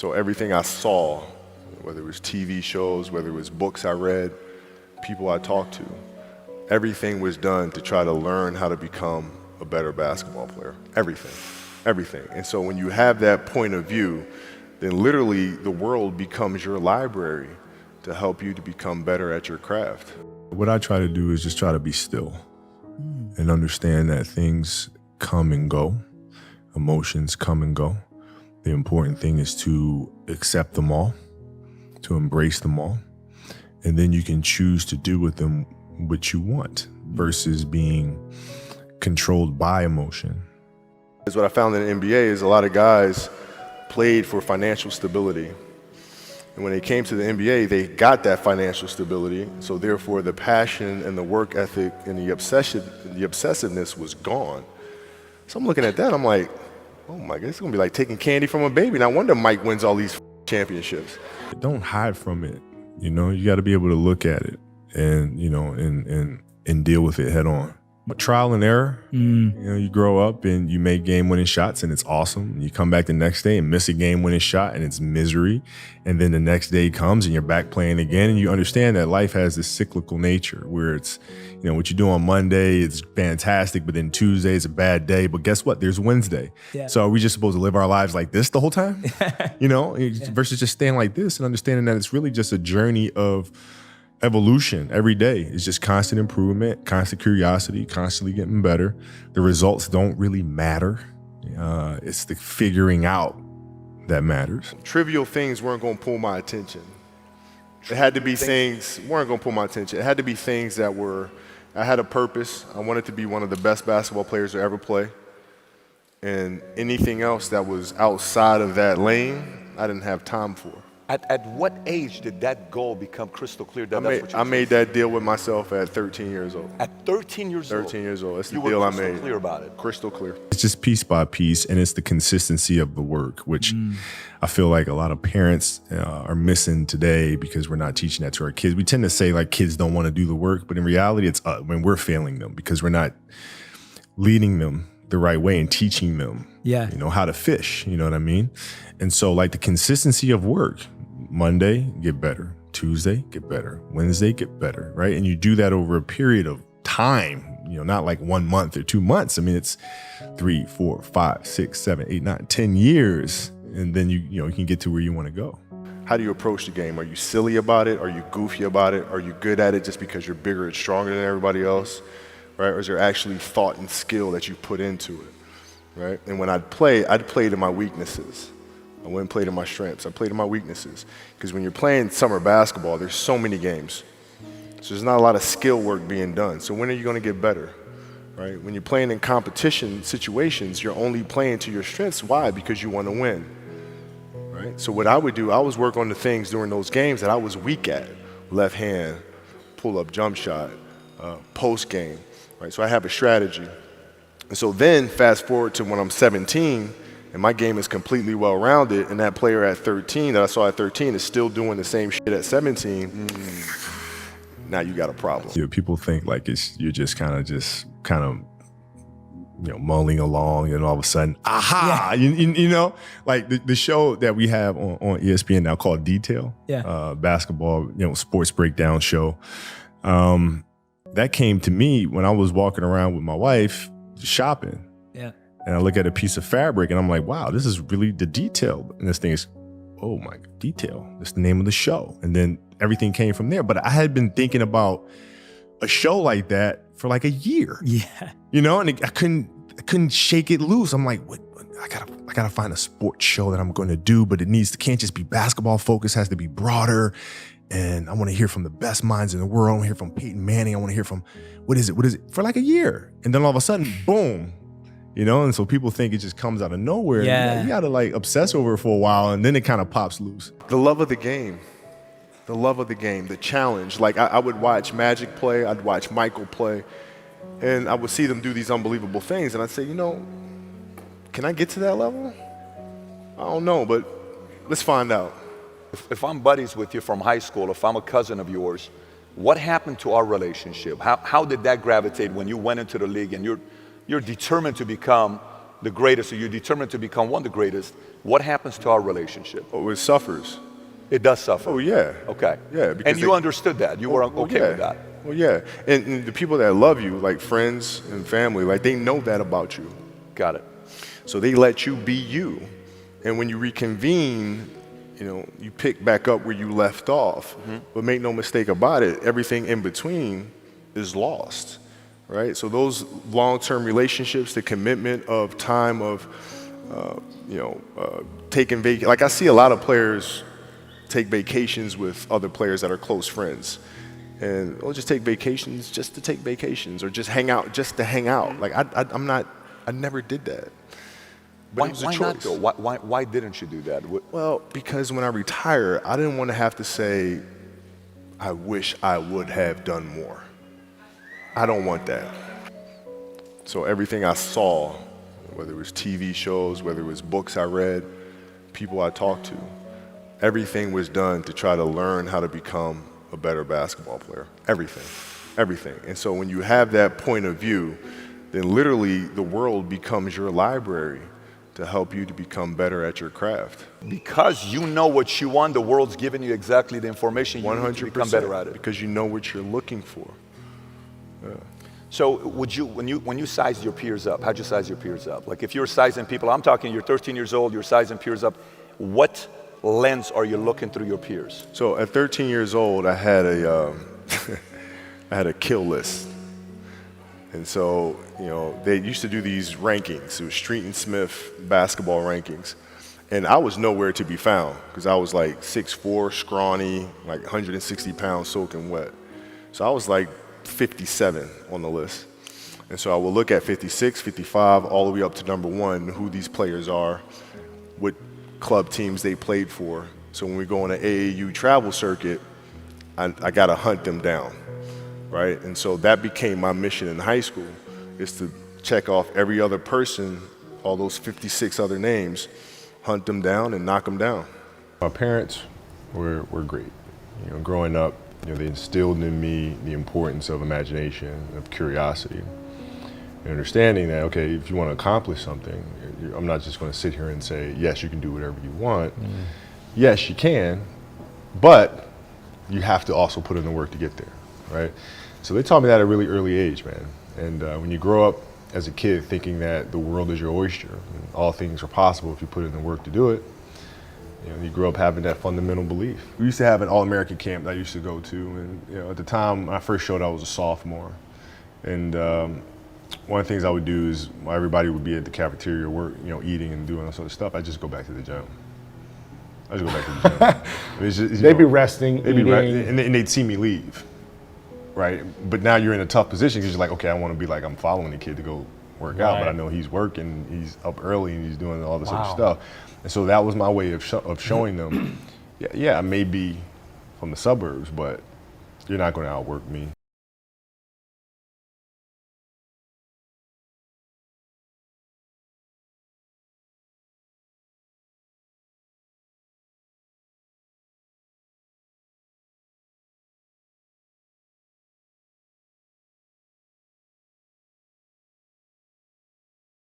So everything I saw, whether it was TV shows, whether it was books I read, people I talked to, everything was done to try to learn how to become a better basketball player. Everything. And so when you have that point of view, then literally the world becomes your library to help you to become better at your craft. What I try to do is just try to be still and understand that things come and go, emotions come and go. The important thing is to accept them all, to embrace them all, and then you can choose to do with them what you want versus being controlled by emotion. What I found in the NBA is a lot of guys played for financial stability. And when they came to the NBA, they got that financial stability. So therefore, the passion and the work ethic and the obsessiveness was gone. So I'm looking at that, I'm like, oh my God, it's gonna be like taking candy from a baby. No wonder Mike wins all these championships. Don't hide from it. You know, you got to be able to look at it and, you know, and deal with it head on. But trial and error, you know, you grow up and you make game-winning shots and it's awesome. You come back the next day and miss a game-winning shot and it's misery. And then the next day comes and you're back playing again. And you understand that life has this cyclical nature where it's, you know, what you do on Monday is fantastic, but then Tuesday is a bad day. But guess what? There's Wednesday. Yeah. So are we just supposed to live our lives like this the whole time? You know, versus just staying like this and understanding that it's really just a journey of evolution every day. Is just constant improvement, constant curiosity, constantly getting better. The results don't really matter. It's the figuring out that matters. Trivial things weren't going to pull my attention. It had to be things weren't going to pull my attention. It had to be things that were, I had a purpose. I wanted to be one of the best basketball players to ever play. And anything else that was outside of that lane, I didn't have time for. At what age did that goal become crystal clear? I made that deal with myself at 13 years old. At 13 years old? 13 years old. That's the deal I made. You were crystal clear about it? Crystal clear. It's just piece by piece, and it's the consistency of the work, which I feel like a lot of parents are missing today because we're not teaching that to our kids. We tend to say like kids don't want to do the work, but in reality, it's when we're failing them because we're not leading them the right way and teaching them, you know, how to fish, you know what I mean? And so like the consistency of work, Monday, get better. Tuesday, get better. Wednesday, get better, right? And you do that over a period of time, you know, not like 1 month or 2 months. I mean, it's 3, 4, 5, 6, 7, 8, 9, 10 years. And then you can get to where you want to go. How do you approach the game? Are you silly about it? Are you goofy about it? Are you good at it just because you're bigger and stronger than everybody else, right? Or is there actually thought and skill that you put into it, right? And when I'd play to my weaknesses. I wouldn't play to my strengths. I played to my weaknesses. Because when you're playing summer basketball, there's so many games. So there's not a lot of skill work being done. So when are you going to get better, right? When you're playing in competition situations, you're only playing to your strengths. Why? Because you want to win, right? So what I would do, I was work on the things during those games that I was weak at. Left hand, pull-up jump shot, post game, right? So I have a strategy. And so then fast forward to when I'm 17, and my game is completely well-rounded, and that player at 13 that I saw at 13 is still doing the same shit at 17, now you got a problem. Yeah, people think like you're just kind of you know, mulling along, and all of a sudden, aha! Yeah. You know, like the show that we have on ESPN now called Detail, basketball, you know, sports breakdown show. That came to me when I was walking around with my wife shopping. Yeah. And I look at a piece of fabric and I'm like, wow, this is really the detail. And this thing is, oh my, Detail. That's the name of the show. And then everything came from there. But I had been thinking about a show like that for like a year. Yeah. You know, and I couldn't shake it loose. I'm like, what? I gotta find a sports show that I'm going to do, but can't just be basketball focused, has to be broader. And I want to hear from the best minds in the world. I want to hear from Peyton Manning. I want to hear from, what is it? For like a year. And then all of a sudden, boom. You know, and so people think it just comes out of nowhere. Yeah. You gotta like obsess over it for a while, and then it kind of pops loose. The love of the game, the challenge. Like I would watch Magic play, I'd watch Michael play, and I would see them do these unbelievable things, and I'd say, you know, can I get to that level? I don't know, but let's find out. If I'm buddies with you from high school, if I'm a cousin of yours, what happened to our relationship? How did that gravitate when you went into the league and you're determined to become the greatest, or you're determined to become one of the greatest, what happens to our relationship? Oh, it suffers. It does suffer. Oh, yeah. Okay. Yeah, because And you understood that. You were okay yeah. with that. Well, yeah. And the people that love you, like friends and family, like they know that about you. Got it. So they let you be you. And when you reconvene, you know, you pick back up where you left off. But make no mistake about it, everything in between is lost, right? So those long-term relationships, the commitment of time of, taking vacation. Like I see a lot of players take vacations with other players that are close friends. And we'll just take vacations just to take vacations, or just hang out just to hang out. Like I never did that. But it was a Why choice. not though? Why didn't you do that? Well, because when I retire, I didn't want to have to say, I wish I would have done more. I don't want that. So everything I saw, whether it was TV shows, whether it was books I read, people I talked to, everything was done to try to learn how to become a better basketball player. Everything. And so when you have that point of view, then literally the world becomes your library to help you to become better at your craft. Because you know what you want, the world's giving you exactly the information you need to become better at it. Because you know what you're looking for. So would you, when you size your peers up, how'd you size your peers up? Like if you're sizing people, I'm talking you're 13 years old, you're sizing peers up, what lens are you looking through your peers? So at 13 years old, I had a, I had a kill list. And so, you know, they used to do these rankings. It was Street and Smith basketball rankings. And I was nowhere to be found because I was like 6'4", scrawny, like 160 pounds soaking wet. So I was like 57 on the list. And so I will look at 56, 55, all the way up to number 1, who these players are, what club teams they played for. So when we go on an AAU travel circuit, I got to hunt them down, right? And so that became my mission in high school, is to check off every other person, all those 56 other names, hunt them down and knock them down. My parents were great. You know, growing up, you know, they instilled in me the importance of imagination, of curiosity, and understanding that, okay, if you want to accomplish something, I'm not just going to sit here and say, yes, you can do whatever you want. Yes, you can, but you have to also put in the work to get there, right? So they taught me that at a really early age, man. And when you grow up as a kid thinking that the world is your oyster, and all things are possible if you put in the work to do it, you know, you grow up having that fundamental belief. We used to have an all-American camp that I used to go to, and you know, at the time when I first showed, I was a sophomore, and one of the things I would do is while everybody would be at the cafeteria, eating and doing all sort of stuff, I'd just go back to the gym. I just go back to the gym. It's just, They'd be resting, eating. And they'd see me leave, right? But now you're in a tough position because you're like, okay, I want to be like, I'm following the kid to go work out, but I know he's working, he's up early, and he's doing all this other stuff. And so that was my way of showing them, yeah, I may be from the suburbs, but you're not going to outwork me.